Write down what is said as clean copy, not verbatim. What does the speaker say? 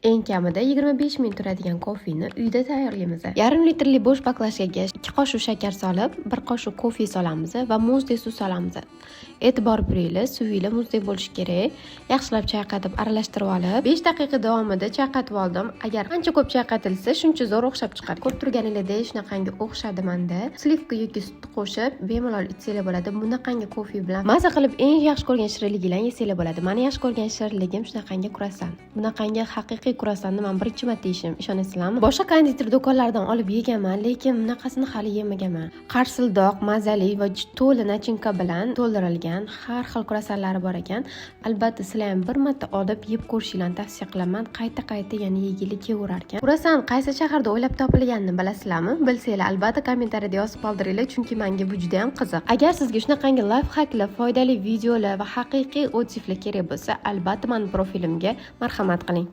Eng kamida 25 ming turadigan kofeni uyda tayyorlaymiz. Yarim litrli bo'sh baklajkaga 2 qoshiq shakar solib, 1 qoshiq kofe solamiz va muzdek suv solamiz. E'tibor beringlar, suvingiz muzdek bo'lishi kerak. Yaxshilab chayqatib, aralashtirib olib, 5 daqiqa davomida chayqatib oldim. Agar qancha ko'p chayqatilsa, shuncha zo'r o'xshab chiqadi. Ko'rib turganingizdek, shunaqangi o'xshadi menda. Slivka yoki sutni qo'shib, bemalol ichsanglar bo'ladi. Bunaqangi kofe bilan maza qilib eng yaxshi ko'rgan shirinliklaringizni yesanglar bo'ladi. Meni yaxshi ko'rgan shirinligim shunaqangi kruassan. Bunaqangi haqiqiy kruassanni men birinchi marta yeyishim, ishonasizlarmi? Boshqa konditer do'konlaridan olib yeganman, lekin bunaqasini hali yemaganman. Qarsildoq, mazali va to'la nachinka bilan to'ldirilgan har xil kruassanlari bor ekan. Albatta sizlar ham bir marta olib yeb ko'rishinglarni tavsiya qilaman. Qayta yana yegili kelaverar ekan. Kruassan qaysi shaharda o'ylab topilganini bilasizlarmi? Bilsanglar albatta kommentariyada yozib qoldiringlar, chunki menga bu juda ham qiziq. Agar sizga shunaqangi layfhaklar, foydali videolar va haqiqiy otsiflar kerak bo'lsa, albatta men profilimga marhamat qiling.